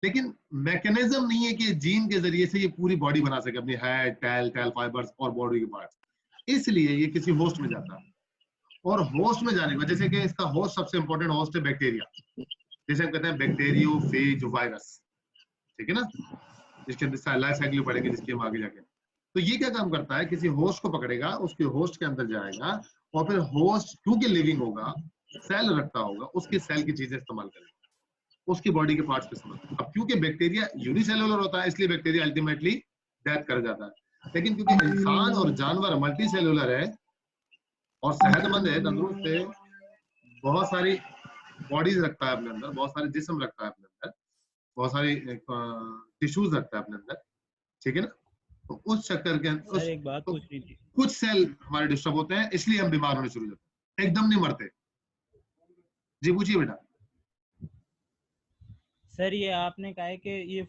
लेकिन मैकेनिज्म नहीं है कि जीन के जरिए से ये पूरी बॉडी बना सके, अपनी हेड, टेल फाइबर्स और बॉडी के पार्ट्स। इसलिए ये किसी होस्ट में जाता है, और होस्ट में जाने के बाद, जैसे कि इसका होस्ट, सबसे इंपॉर्टेंट होस्ट है बैक्टीरिया, जैसे हम कहते हैं बैक्टीरियोफेज वायरस, ठीक है ना, जिसके अंदर लाइफ साइकिल पढ़ेंगे, जिसके हम आगे जाके। तो ये क्या काम करता है, किसी होस्ट को पकड़ेगा, उसके होस्ट के अंदर जाएगा, और फिर होस्ट क्योंकि लिविंग होगा, सेल रखता होगा, उसके सेल की चीजें इस्तेमाल करेगा, उसकी बॉडी के पार्ट्स पे इस्तेमाल। अब क्योंकि बैक्टीरिया यूनिसेलुलर होता है, इसलिए बैक्टीरिया अल्टीमेटली डेथ कर जाता है। लेकिन क्योंकि इंसान और जानवर मल्टी सेलुलर है और सेहतमंद है, तंदुरुस्त है, बहुत सारी बॉडीज रखता है अपने अंदर, बहुत सारे जिस्म रखता है अपने अंदर, बहुत सारी टिश्यूज रखता है अपने अंदर, ठीक है ना। तो उस चक्कर के सर एक बात पूछनी थी। कुछ सेल हमारे डिस्टर्ब होते हैं, इसलिए हम बीमार होने शुरू हो जाते हैं, एकदम नहीं मरते। जी पूछिए बेटा। सर ये आपने कहा है कि ये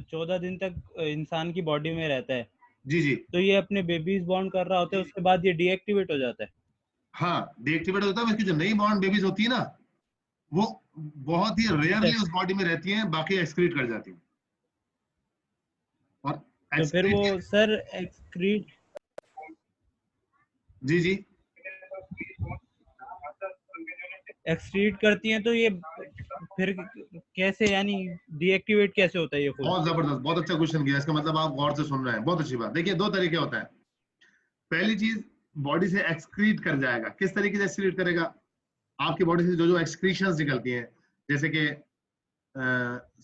14 दिन तक इंसान की बॉडी में रहता है। जी जी। तो ये अपने बेबीज बॉर्न कर रहा होता है, उसके बाद ये डीएक्टिवेट हो जाता है। हाँ, डीएक्टिवेट होता है। इसकी जो नई बॉर्न बेबीज होती है ना, वो बहुत ही रेयरली उस बॉडी में रहती हैं, बाकी एक्सक्रीट कर जाती हैं। और तो फिर वो सर एक्सक्रीट, जी जी, एक्सक्रीट करती हैं, तो ये फिर कैसे, यानी डीएक्टिवेट कैसे होता है ये फूल? बहुत जबरदस्त, बहुत अच्छा क्वेश्चन किया। इसका मतलब आप गौर से सुन रहे हैं, बहुत अच्छी बात। देखिए 2 तरीके होता है। पहली चीज, बॉडी से एक्सक्रीट कर जाएगा। किस तरीके से एक्सक्रीट करेगा? आपकी बॉडी से जो एक्सक्रीशंस निकलती हैं, जैसे कि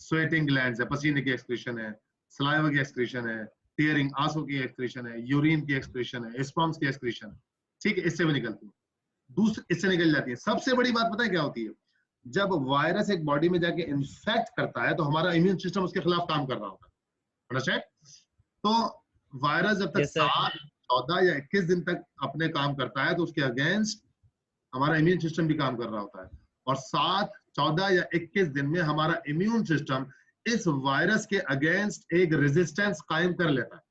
स्वेटिंग ग्लैंड्स है, पसीने की एक्सक्रीशन है, सलाइवा की एक्सक्रीशन है, टीयरिंग, आंसू की एक्सक्रीशन है, यूरिन की एक्सक्रीशन है, स्पर्म्स की एक्सक्रीशन, ठीक है, इससे भी निकलती है। दूसरी इससे निकल जाती है। सबसे बड़ी बात पता है क्या होती है? जब वायरस एक बॉडी में जाके इन्फेक्ट करता है, तो हमारा इम्यून सिस्टम उसके खिलाफ काम कर रहा होता है, अंडरस्टैंड? तो वायरस जब तक 7, 14 या 21 दिन तक अपने काम करता है, तो उसके अगेंस्ट हमारा इम्यून सिस्टम भी काम कर रहा होता है, और 7, 14 या 21 दिन में हमारा इम्यून सिस्टम इस वायरस के अगेंस्ट एक रेजिस्टेंस कायम कर लेता है,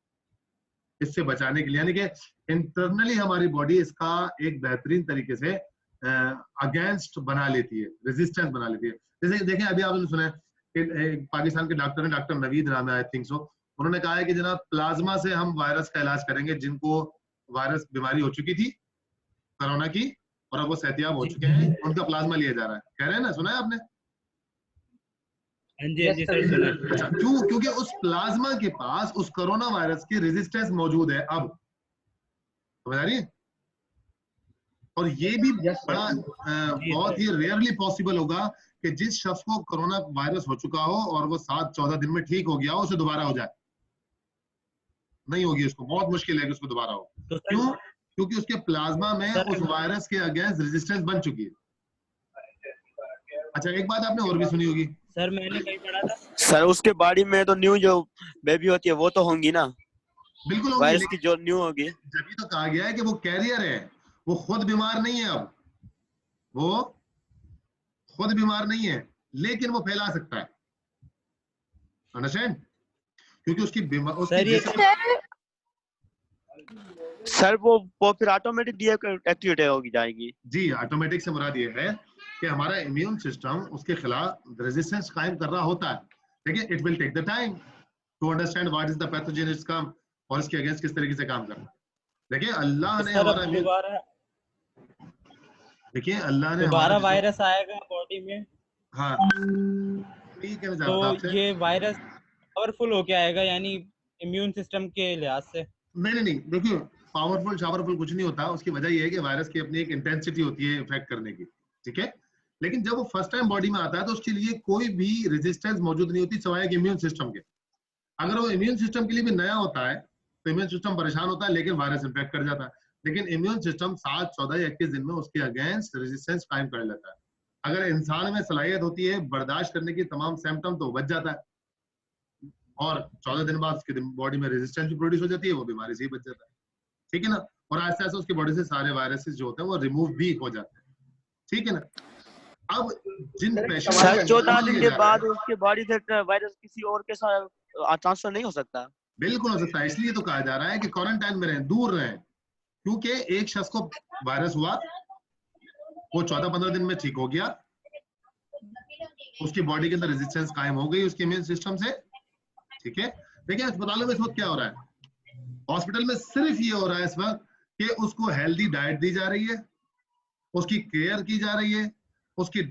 इससे बचाने के लिए। यानी कि इंटरनली हमारी बॉडी इसका एक बेहतरीन तरीके से अगेंस्ट बना लेती है, रेजिस्टेंस बना लेती है। जैसे देखें, अभी आपने सुना है कि पाकिस्तान के डॉक्टर हैं, डॉक्टर नवीद नाम है, आई थिंक सो, उन्होंने कहा है कि जनाब प्लाज्मा से हम वायरस का इलाज करेंगे, जिनको वायरस बीमारी हो चुकी थी कोरोना की, और अब वो सेहतियाब हो चुके हैं, उनका प्लाज्मा लिया जा रहा है। कह रहे हैं ना, सुना है आपने? हाँ जी सर, सुना। अच्छा, क्यों? क्योंकि उस प्लाज्मा के पास उस कोरोना वायरस की रेजिस्टेंस मौजूद है। अब समझ आ रही है? और ये भी बड़ा बहुत ही रेयरली पॉसिबल होगा कि जिस शख्स को कोरोना वायरस हो चुका हो और वो 7-14 दिन में ठीक हो गया हो, उसे दोबारा हो जाए। नहीं होगी उसको, बहुत मुश्किल है कि उसको दोबारा हो। तो क्यों? क्योंकि उसके प्लाज्मा में उस वायरस के अगेंस्ट रेजिस्टेंस बन चुकी है। अच्छा एक बात आपने और भी सुनी होगी सर मैंने कहीं पढ़ा था सर उसके बॉडी में तो न्यू जो बेबी होती है वो तो होंगी ना, बिल्कुल होगी, वायरस लेकिन की जो न्यू होगी। जब तो कहा गया है कि वो कैरियर है, वो खुद बीमार नहीं है, अब वो खुद बीमार नहीं है लेकिन वो फैला सकता है, अंडरस्टैंड, क्योंकि उसकी उसकी सर ये जिस्म सर वो फिर ऑटोमेटिक डीएक्टिवेट होगी जाएगी। जी ऑटोमेटिक से मुराद ये है कि हमारा इम्यून सिस्टम उसके खिलाफ रेजिस्टेंस कायम कर रहा होता है, लेकिन it will take the time to understand what is the pathogen its come और इसके अगेंस्ट किस तरीके से काम करना। देखिए अल्लाह ने सर हमारा अब इम्यून, देखिए अल्लाह ने दोबारा हमारा वायरस आएगा बॉडी में हाँ ये कहना चाह रहा था तो आपसे। ये वायरस पावरफुल होके आएगा यानी इम्यून सिस्टम के लिहाज से। नहीं देखिए पावरफुल शावरफुल कुछ नहीं होता, उसकी वजह ये है कि वायरस की अपनी एक इंटेंसिटी होती है इफेक्ट करने की, ठीक है, लेकिन जब वो फर्स्ट टाइम बॉडी में आता है तो उसके लिए कोई भी रेजिस्टेंस मौजूद नहीं होती सिवाय इम्यून सिस्टम के। अगर वो इम्यून सिस्टम के लिए भी नया होता है तो इम्यून सिस्टम परेशान होता है लेकिन वायरस इन्फेक्ट कर जाता है, लेकिन इम्यून सिस्टम 7, 14 या 21 दिन में उसके अगेंस्ट रेजिस्टेंस कायम कर लेता है। अगर इंसान में सलाहियत होती है बर्दाश्त करने की तमाम सिम्टम तो बच जाता है और 14 दिन बाद उसकी बॉडी में रेजिस्टेंस भी प्रोड्यूस हो जाती है, वो बीमारी से ही बच जाता है, ठीक है ना, और आहिस्ता आहिस्ता उसकी बॉडी से सारे वायरसेस जो होते हैं वो रिमूव भी हो जाते हैं, ठीक है ना। अब जिन पेशेंट सर 14 दिन के बाद उसके बॉडी से वायरस किसी और के साथ ट्रांसफर नहीं हो सकता? बिल्कुल हो सकता है, इसलिए तो कहा जा रहा है कि क्वारंटाइन में रहें, दूर रहें, क्योंकि एक शख्स को वायरस हुआ, वो 14-15 दिन में ठीक हो गया, उसकी बॉडी के अंदर रेजिस्टेंस कायम हो गई उसके इम्यून सिस्टम से, ठीक है। देखिए अस्पतालों में इस वक्त क्या हो रहा है, हॉस्पिटल में सिर्फ ये हो रहा है इस वक्त कि उसको हेल्दी डाइट दी जा रही है, उसकी केयर की जा रही है, उसकी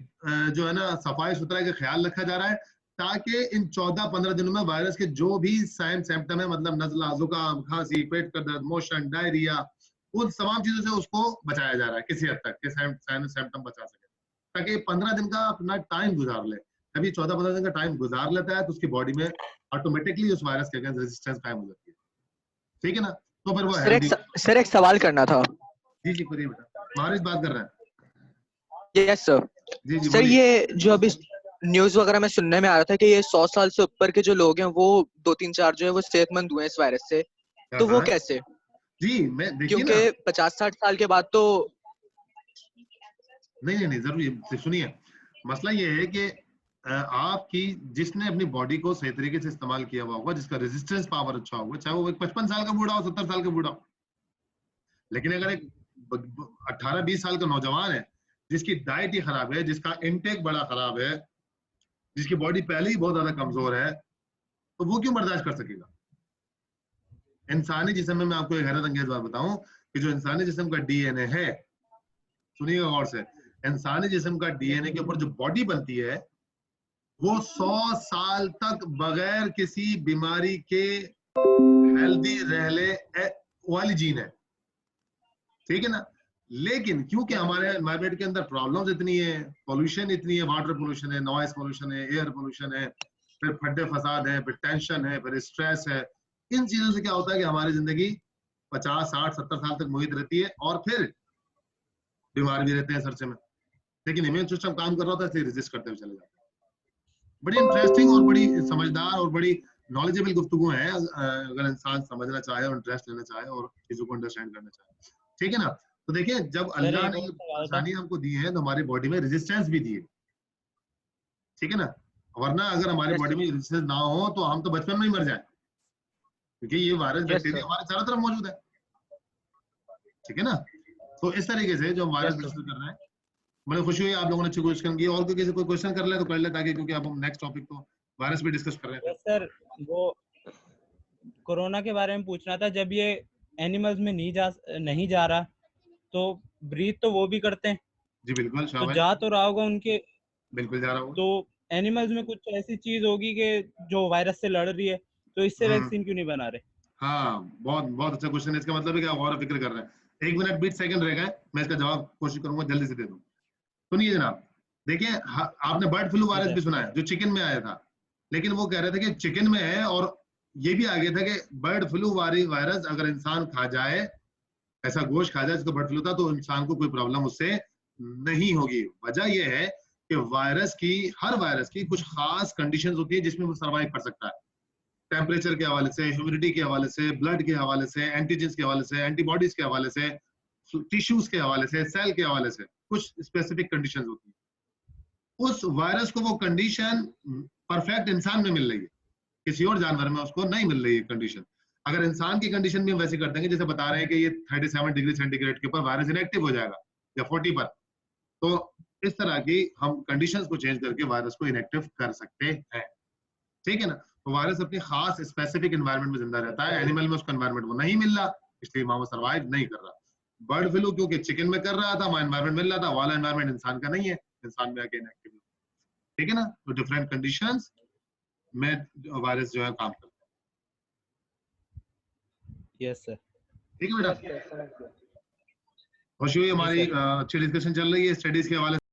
जो है ना सफाई सुथराई का ख्याल रखा जा रहा है, ताकि इन 14-15 दिनों में वायरस के जो भी साइन सिम्टम है, मतलब नजला, जुकाम, खांसी, पेट का दर्द, मोशन, डायरिया, उन तमाम चीजों से उसको बचाया जा रहा है किसी हद तक, साइन सिम्टम बचा सके, ताकि 15 दिन का अपना टाइम गुजार ले। अभी 14-15 दिन का टाइम गुजार लेता है तो उसकी बॉडी में ऑटोमेटिकली उस वायरस के अगेंस्ट रेजिस्टेंस कायम हो जाती है, ठीक है ना। तो फिर वो हेल्दी। सर एक सवाल करना था। जी करिए बेटा, मारिस बात कर रहे हैं। Yes sir. जी सर ये जो अभी न्यूज वगैरह में सुनने में आ रहा था कि ये 100 साल से ऊपर के जो लोग हैं वो 2-3-4 जो है वो सेहतमंद हुए हैं इस वायरस से, तो वो कैसे? जी मैं देखिए ना, क्योंकि 50-60 साल के बाद तो नहीं जरूर सुनिए, मसला ये है कि आपकी जिसने अपनी बॉडी को सही तरीके से इस्तेमाल किया हुआ होगा, जिसका रेजिस्टेंस पावर अच्छा होगा, चाहे वो 55 साल का बूढ़ा हो, 70 साल का बूढ़ा हो, लेकिन अगर एक 18-20 साल का नौजवान है जिसकी डाइट ही खराब है, जिसका इनटेक बड़ा खराब है, जिसकी बॉडी पहले ही बहुत ज्यादा कमजोर है, तो वो क्यों बर्दाश्त कर सकेगा। इंसानी जिस्म में मैं आपको एक हैरत अंगेज बात बताऊं कि जो इंसानी जिस्म का डीएनए है, सुनिएगा गौर से, इंसानी जिस्म का डीएनए के ऊपर जो बॉडी बनती है वो 100 साल तक बगैर किसी बीमारी के हेल्दी रहने वाली जीन है, ठीक है ना। लेकिन क्योंकि हमारे एनवायरमेंट के अंदर प्रॉब्लम्स इतनी है, पोल्यूशन इतनी है, वाटर पोल्यूशन है, नॉइस पोल्यूशन है, एयर पोल्यूशन है, फिर फड्डे फसाद है, फिर टेंशन है, फिर स्ट्रेस है, इन चीजों से क्या होता है कि हमारी जिंदगी 50, 60, 70 साल तक मोहित रहती है और फिर बीमार भी रहते हैं सरसे में, लेकिन इम्यून सिस्टम काम कर रहा होता है इसलिए रेजिस्ट करते हुए चले जाते हैं। बड़ी इंटरेस्टिंग और बड़ी समझदार और बड़ी नॉलेजेबल गुफ्तगू है, अगर इंसान समझना चाहे और इंटरेस्ट लेना चाहे और चीजों को अंडरस्टैंड करना चाहे, ठीक है ना। तो देखिए जब अल्लाह ने आसानी हमको दी है तो हमारी बॉडी में रेजिस्टेंस भी दी है, ठीक है ना, वरना अगर हमारी बॉडी में रेजिस्टेंस ना हो तो हम तो बचपन में ही मर जाए, क्योंकि ये वायरस बैक्टीरिया हमारे चारों तरफ मौजूद है, ठीक है ना। तो इस तरीके से जो वायरस डिस्कस कर रहे हैं, मुझे खुशी हुई आप लोगों ने अच्छी क्वेश्चन की, और किसी कोई क्वेश्चन कर ले तो कर ले, ताकि क्योंकि अब हम नेक्स्ट टॉपिक तो वायरस भी डिस्कस कर रहे हैं। सर वो कोरोना के बारे में पूछना था, जब ये एनिमल्स में नहीं जा रहा तो ब्रीथ तो वो भी करते हैं। जी बिल्कुल, तो जा तो रहा होगा उनके, बिल्कुल जा रहा होगा। तो एनिमल्स में कुछ ऐसी चीज होगी कि जो वायरस से लड़ रही है, तो इससे वैक्सीन क्यों नहीं बना रहे? हाँ बहुत अच्छा क्वेश्चन है, इसका मतलब है कि आप गौर फिक्र कर रहे हैं। 1 मिनट 20 सेकंड रह गए, मैं इसका जवाब कोशिश करूंगा जल्दी से दे दूं। सुनिए जनाब, देखिए आपने बर्ड फ्लू वायरस भी सुना है जो चिकन में आया था, लेकिन वो कह रहे थे कि चिकन में है, और ये भी आ गया था कि बर्ड फ्लू वायरस अगर इंसान खा जाए, ऐसा गोश्त खा जाए जिसको बर्ड फ्लू था, तो इंसान को कोई प्रॉब्लम उससे नहीं होगी। वजह यह है कि हर वायरस की कुछ खास कंडीशंस होती है जिसमें वो सर्वाइव कर सकता है। टेम्परेचर के हवाले से, ह्यूमिडिटी के हवाले से, ब्लड के हवाले से, एंटीजेंस के हवाले से, एंटीबॉडीज के हवाले से, टिश्यूज के हवाले से, सेल के हवाले से कुछ स्पेसिफिक कंडीशंस होती है। उस वायरस को वो कंडीशन परफेक्ट इंसान में मिल रही है, किसी और जानवर में उसको नहीं मिल रही है कंडीशन। अगर इंसान की कंडीशन भी हम वैसे कर देंगे, जैसे बता रहे हैं कि ये 37 डिग्री सेंटीग्रेड के ऊपर वायरस इनएक्टिव हो जाएगा या 40 पर, तो इस तरह की हम कंडीशंस को चेंज करके वायरस को इनएक्टिव कर सकते हैं। ठीक है ना। तो वायरस अपनी खास स्पेसिफिक एनवायरनमेंट में जिंदा रहता है, एनिमल में उसका एनवायरनमेंट वो नहीं मिल रहा, इसलिए वहां वो सर्वाइव नहीं कर रहा। बर्ड फ्लू क्योंकि चिकन में कर रहा था, वहां एनवायरनमेंट मिल रहा था, वाला एनवायरनमेंट इंसान का नहीं है, इंसान में आके इनएक्टिव। ठीक है ना। तो डिफरेंट कंडीशंस में वायरस जो है काम करता है। Yes sir. ठीक है बेटा, खुशी हुई, हमारी अच्छी डिस्कशन चल रही है स्टडीज के हवाले से।